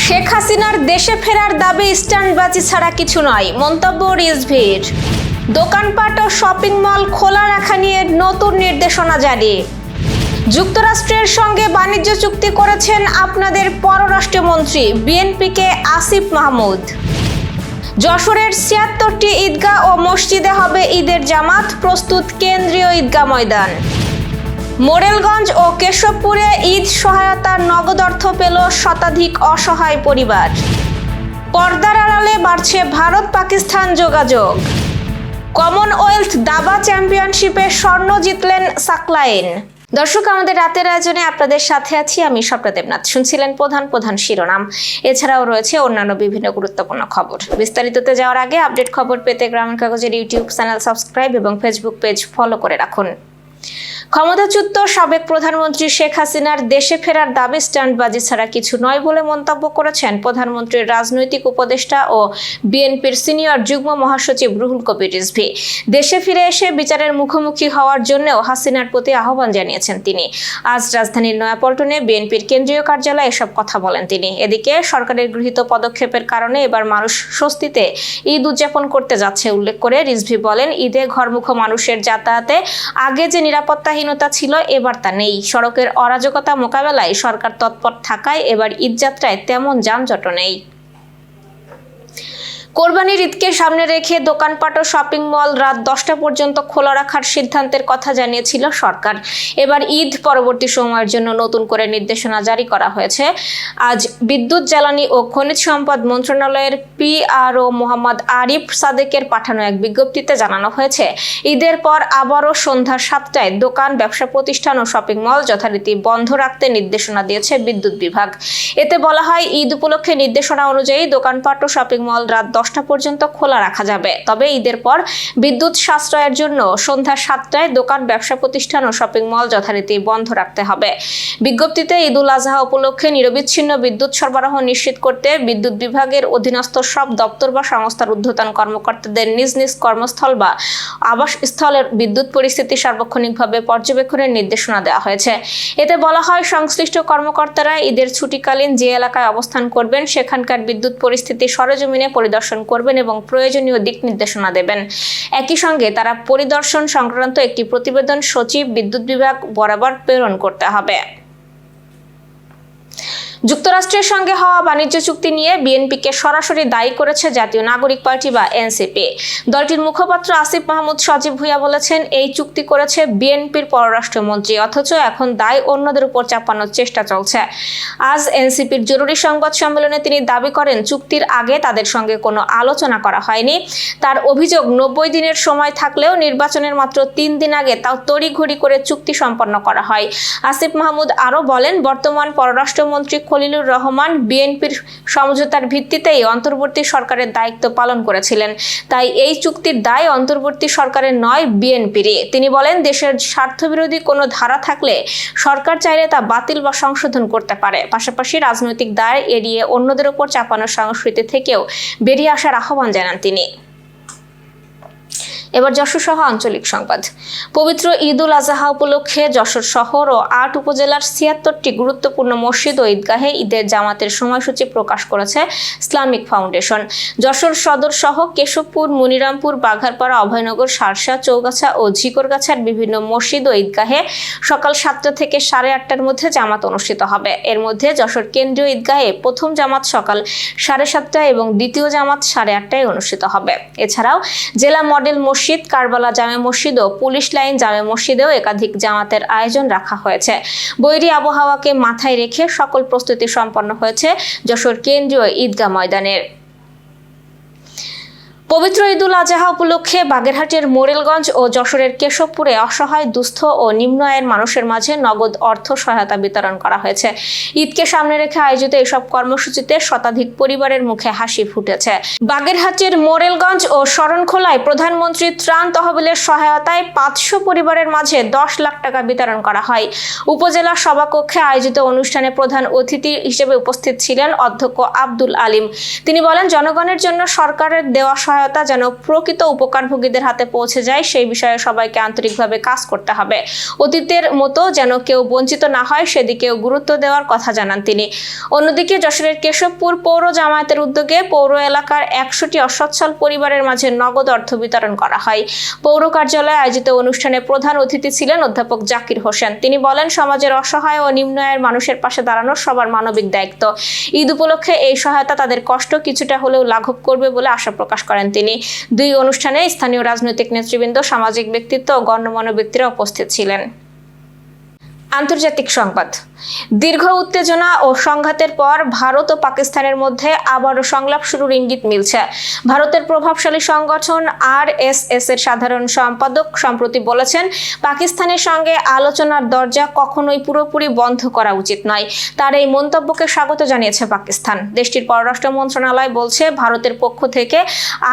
শেখ হাসিনার দেশে ফেরার দাবি স্ট্যান্ডবাজি ছাড়া কিছু নয়, মন্তব্য রিজভির। দোকানপাট ও শপিং মল খোলা রাখা নিয়ে নতুন নির্দেশনা জারি। যুক্তরাষ্ট্রের সঙ্গে বাণিজ্য চুক্তি করেছেন আপনাদের পররাষ্ট্রমন্ত্রী, বিএনপিকে আসিফ মাহমুদ। যশোরের ৭৬টি ঈদগাহ ও মসজিদে হবে ঈদের জামাত, প্রস্তুত কেন্দ্রীয় ঈদগাহ ময়দান। মোরেলগঞ্জ ও কেশবপুরে ঈদ সহায়তার নগদ অর্থ পেল শতাধিক অসহায় পরিবার। পর্দার আড়ালে বাড়ছে ভারত পাকিস্তান যোগাযোগ। কমনওয়েলথ দাবা চ্যাম্পিয়নশিপে স্বর্ণ জিতলেন সাকলাইন। দর্শক, আমাদের রাতের আয়োজনে আপনাদের সাথে আছি আমি স্বপ্না দেবনাথ। শুনছিলেন প্রধান শিরোনাম। এছাড়াও রয়েছে অন্যান্য বিভিন্ন গুরুত্বপূর্ণ খবর। বিস্তারিততে যাওয়ার আগে আপডেট খবর পেতে গ্রামীণ কাগজের ইউটিউব চ্যানেল সাবস্ক্রাইব এবং ফেসবুক পেজ ফলো করে রাখুন। ক্ষমতাচ্যুত সাবেক প্রধানমন্ত্রী শেখ হাসিনার দেশে ফেরার দাবি স্ট্যান্ডবাজি ছাড়া কিছু নয় বলে মন্তব্য করেছেন প্রধানমন্ত্রীর রাজনৈতিক উপদেষ্টা ও বিএনপির সিনিয়র যুগ্ম মহাসচিব রুহুল কবির রিজভী। দেশে ফিরে এসে বিচারের মুখোমুখি হওয়ার জন্যও হাসিনার প্রতি আহ্বান জানিয়েছেন তিনি। আজ রাজধানীর নয়াপল্টনে বিএনপির কেন্দ্রীয় কার্যালয়ে এসব কথা বলেন তিনি। এদিকে সরকারের গৃহীত পদক্ষেপের কারণে এবার মানুষ স্বস্তিতে ঈদ উদযাপন করতে যাচ্ছে উল্লেখ করে রিজভী বলেন, ঈদে ঘরমুখো মানুষের যাতায়াতে আগে যে নিরাপত্তাহীনতা ছিল এবার তা নেই। সড়কের অরাজকতা মোকাবেলায় সরকার তৎপর থাকায় এবার ঈদযাত্রায় তেমন যানজট নেই। কোরবানির ঈদকে সামনে রেখে দোকানপাট ও শপিং মল রাত 10টা পর্যন্ত খোলা রাখার সিদ্ধান্তের কথা জানিয়েছিল সরকার। এবার ঈদ পরবর্তী সময়ের জন্য নতুন করে নির্দেশনা জারি করা হয়েছে। আজ বিদ্যুৎ, জ্বালানি ও খনিজ সম্পদ মন্ত্রণালয়ের পিআরও মোহাম্মদ আরিফ সাদেকের পাঠানো এক বিজ্ঞপ্তিতে জানানো হয়েছে, ঈদের পর আবারও সন্ধ্যা 7টায় দোকান, ব্যবসা প্রতিষ্ঠান ও শপিং মল যথারীতি বন্ধ রাখতে নির্দেশনা দিয়েছে বিদ্যুৎ বিভাগ। এতে বলা হয়, ঈদ উপলক্ষে নির্দেশনা অনুযায়ী দোকানপাট ও শপিং মল রাত 10টা পর্যন্ত খোলা রাখা যাবে। তবে ঈদের পর বিদ্যুৎ সাশ্রয়ের জন্য সন্ধ্যা 7টায় দোকান, ব্যবসা প্রতিষ্ঠান ও শপিং মল যথারীতি বন্ধ রাখতে হবে। বিজ্ঞপ্তিতে ঈদ উল আজহা উপলক্ষে নিরবিচ্ছিন্ন বিদ্যুৎ সরবরাহ নিশ্চিত করতে বিদ্যুৎ বিভাগের অধীনস্থ সব দপ্তর বা সংস্থার ঊর্ধ্বতন কর্মকর্তাদের নিজ নিজ কর্মস্থল বা আবাসস্থলের বিদ্যুৎ পরিস্থিতি সার্বক্ষণিকভাবে পর্যবেক্ষণের নির্দেশনা দেওয়া হয়েছে। এতে বলা হয়, সংশ্লিষ্ট কর্মকর্তারা ঈদের ছুটিকালীন যে এলাকায় অবস্থান করবেন সেখানকার বিদ্যুৎ পরিস্থিতি সরেজমিনে পরিদর্শন করবেন এবং প্রয়োজনীয় দিক নির্দেশনা দেবেন। একই সঙ্গে তারা পরিদর্শন সংক্রান্ত একটি প্রতিবেদন সচিব, বিদ্যুৎ বিভাগ বরাবর প্রেরণ করতে হবে। যুক্তরাষ্ট্রের সঙ্গে হওয়া বাণিজ্য চুক্তি নিয়ে বিএনপিকে সরাসরি দায়ী করেছে জাতীয় নাগরিক পার্টি বা এনসিপি। দলটির মুখপাত্র আসিফ মাহমুদ সজীব ভুঁইয়া বলেছেন, এই চুক্তি করেছে বিএনপির পররাষ্ট্রমন্ত্রী, অথচ এখন দায় অন্যদের উপর চাপানোর চেষ্টা চলছে। আজ এনসিপির জরুরি সংবাদ সম্মেলনে তিনি দাবি করেন, চুক্তির আগে তাদের সঙ্গে কোনো আলোচনা করা হয়নি। তার অভিযোগ, 90 দিনের সময় থাকলেও নির্বাচনের মাত্র 3 দিন আগে তাও তড়িঘড়ি করে চুক্তি সম্পন্ন করা হয়। আসিফ মাহমুদ আরও বলেন, বর্তমান পররাষ্ট্রমন্ত্রী খলিলুর রহমান বিএনপির সমঝোতার ভিত্তিতেই অন্তর্বর্তী সরকারের দায়িত্ব পালন করেছিলেন। তাই এই চুক্তির দায় অন্তর্বর্তী সরকারের নয়, বিএনপিরই। তিনি বলেন, দেশের স্বার্থবিরোধী কোনো ধারা থাকলে সরকার চাইলে তা বাতিল বা সংশোধন করতে পারে। পাশাপাশি রাজনৈতিক দায় এড়িয়ে অন্যদের উপর চাপানোর সংস্কৃতি থেকেও বেরিয়ে আসার আহ্বান জানান তিনি। এবার যশোর সহ আঞ্চলিক সংবাদ। পবিত্র ঈদ উল আজহা উপলক্ষে যশোর শহর ও 8 উপজেলার 76টি গুরুত্বপূর্ণ মসজিদ ও ঈদগাহে ঈদের জামাতের সময়সূচি প্রকাশ করেছে ইসলামিক ফাউন্ডেশন। যশোর সদর সহ কেশবপুর, মনিরামপুর, বাঘারপাড়া, অভয়নগর, শার্শা, চৌগাছা ও ঝিকরগাছার বিভিন্ন মসজিদ ও ঈদগাহে সকাল 7টা থেকে 8:30টার মধ্যে জামাত অনুষ্ঠিত হবে। এর মধ্যে যশোর কেন্দ্রীয় ঈদগাহে প্রথম জামাত সকাল 7:30টায় এবং দ্বিতীয় জামাত 8:30টায় অনুষ্ঠিত হবে। এছাড়াও জেলা মডেল মসজিদ, কারবালা জামে মসজিদ ও পুলিশ লাইন জামে মসজিদেও একাধিক জামাতের আয়োজন রাখা হয়েছে। বৈরী আবহাওয়াকে মাথায় রেখে সকল প্রস্তুতি সম্পন্ন হয়েছে যশোর কেন্দ্রীয় ঈদগাহ ময়দানের। পবিত্র ঈদ উল আজহা উপলক্ষে বাগেরহাটের মোরেলগঞ্জ ও যশোরের কেশবপুরে অসহায়, দুস্থ ও নিম্ন আয়ের মানুষের মাঝে নগদ অর্থ সহায়তা বিতরণ করা হয়েছে। ঈদকে সামনে রেখে আয়োজিত এসব কর্মসূচিতে শতাধিক পরিবারের মুখে হাসি ফুটেছে। বাগেরহাটের মোরেলগঞ্জ ও শরণখোলায় প্রধানমন্ত্রী ত্রাণ তহবিলের সহায়তায় 500 পরিবারের মাঝে 10 লাখ টাকা বিতরণ করা হয়। উপজেলা সভাকক্ষে আয়োজিত অনুষ্ঠানে প্রধান অতিথি হিসেবে উপস্থিত ছিলেন অধ্যক্ষ আব্দুল আলিম। তিনি বলেন, জনগণের জন্য সরকারের দেওয়া সহায়তা সহায়তা যেন প্রকৃত উপকারভোগীদের হাতে পৌঁছে যায় সেই বিষয়ে সবাইকে আন্তরিকভাবে কাজ করতে হবে। অতীতের মতো যেন কেউ বঞ্চিত না হয় সেদিকেও গুরুত্ব দেওয়ার কথা জানান তিনি। অন্যদিকে যশোরের কেশবপুর পৌর জামায়াতের উদ্যোগে পৌর এলাকার 100টি অসচ্ছল পরিবারের মাঝে নগদ অর্থ বিতরণ করা হয়। পৌর কার্যালয়ে আয়োজিত অনুষ্ঠানে প্রধান অতিথি ছিলেন অধ্যাপক জাকির হোসেন। তিনি বলেন, সমাজের অসহায় ও নিম্ন আয়ের মানুষের পাশে দাঁড়ানো সবার মানবিক দায়িত্ব। ঈদ উপলক্ষে এই সহায়তা তাদের কষ্ট কিছুটা হলেও লাঘব করবে বলে আশা প্রকাশ করেন তিনি। দুই অনুষ্ঠানে স্থানীয় রাজনৈতিক নেতৃবৃন্দ, সামাজিক ব্যক্তিত্ব ও গণ্যমান্য ব্যক্তিরা উপস্থিত ছিলেন। আন্তর্জাতিক সংবাদ। দীর্ঘ উত্তেজনা ও সংঘাতের পর ভারত ও পাকিস্তানের মধ্যে আবারও সংলাপ শুরুর ইঙ্গিত মিলছে। ভারতের প্রভাবশালী সংগঠন RSS এর সাধারণ সম্পাদক সম্প্রতি বলেছেন, পাকিস্তানের সঙ্গে আলোচনার দরজা কখনোই পুরোপুরি বন্ধ করা উচিত নয়। তার এই মন্তব্যকে স্বাগত জানিয়েছে পাকিস্তান। দেশটির পররাষ্ট্র মন্ত্রণালয় বলছে, ভারতের পক্ষ থেকে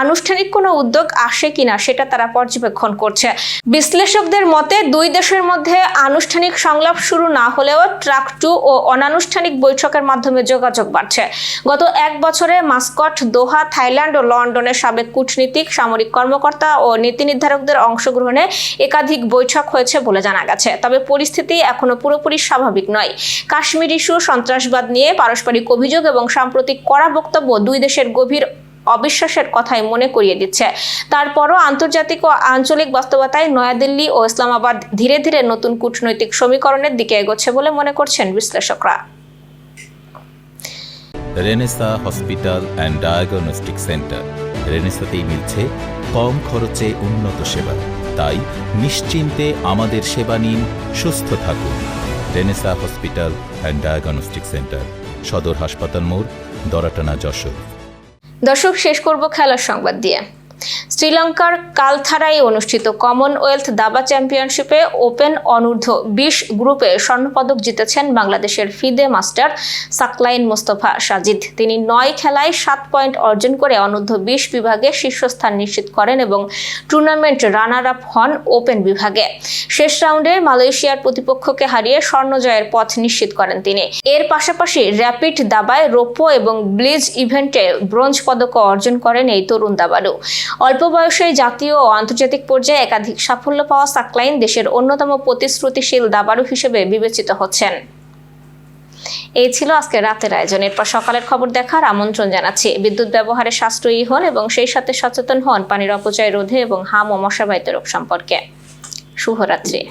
আনুষ্ঠানিক কোনো উদ্যোগ আসে কিনা সেটা তারা পর্যবেক্ষণ করছে। বিশ্লেষকদের মতে, দুই দেশের মধ্যে আনুষ্ঠানিক সংলাপ শুরু না হলেও ট্রাক 2 ও অনানুষ্ঠানিক বৈঠকের মাধ্যমে যোগাযোগ বাড়ছে। গত এক বছরে মাস্কট, দোহা, থাইল্যান্ড ও লন্ডনের সাবেক কূটনীতিক, সামরিক কর্মকর্তা ও নীতি নির্ধারকদের অংশগ্রহণে একাধিক বৈঠক হয়েছে বলে জানা গেছে। তবে পরিস্থিতি এখনো পুরোপুরি স্বাভাবিক নয়। কাশ্মীর ইস্যু, সন্ত্রাসবাদ নিয়ে পারস্পরিক অভিযোগ এবং সাম্প্রতিক কড়া বক্তব্য দুই দেশের গভীর অবিশ্বাসের কথাই মনে করিয়ে দিচ্ছে। তারপরও আন্তর্জাতিক ও আঞ্চলিক বাস্তবতায় নয়াদিল্লি ও ইসলামাবাদ ধীরে ধীরে নতুন কূটনৈতিক সমীকরণের দিকে এগোচ্ছে বলে মনে করছেন বিশ্লেষকরা। Renaissance hospital and diagnostic centre. রেনেসাতেই মিলছে কম খরচে উন্নত সেবা। তাই নিশ্চিন্তে আমাদের সেবা নিন, সুস্থ থাকুন। Renaissance hospital and diagnostic centre, সদর হাসপাতাল মোড়, দরাটানা, যশোর। দর্শক, শেষ করব খেলার সংবাদ দিয়ে। শ্রীলঙ্কার কালথারায় অনুষ্ঠিত কমনওয়েলথ দাবা চ্যাম্পিয়নশিপে ওপেন অনূর্ধ্ব 20 গ্রুপে স্বর্ণপদক জিতেছেন বাংলাদেশের ফিদে মাস্টার সাকলাইন মোস্তফা সাজিদ। তিনি 9 খেলায় 7 পয়েন্ট অর্জন করে অনূর্ধ্ব 20 বিভাগে শীর্ষস্থান নিশ্চিত করেন এবং টুর্নামেন্ট রানার আপ হন ওপেন বিভাগে। শেষ রাউন্ডে মালয়েশিয়ার প্রতিপক্ষকে হারিয়ে স্বর্ণ জয়ের পথ নিশ্চিত করেন তিনি। এর পাশাপাশি র্যাপিড দাবায় রৌপ্য এবং ব্লিজ ইভেন্টে ব্রোঞ্জ পদকও অর্জন করেন এই তরুণ দাবাড়ু। অল্প বয়সে জাতীয় ও আন্তর্জাতিক পর্যায়ে একাধিক সাফল্য পাওয়া সাকলাইন দেশের অন্যতম প্রতিশ্রুতিশীল দাবাড়ু হিসেবে বিবেচিত হচ্ছেন। এই ছিল আজকের রাতের আয়োজন। এরপর সকালের খবর দেখার আমন্ত্রণ জানাচ্ছি। বিদ্যুৎ ব্যবহারে সাশ্রয়ী হন এবং সেই সাথে সচেতন হন পানির অপচয় রোধে এবং হাম ও মশাবাহিত রোগ সম্পর্কে। শুভরাত্রি।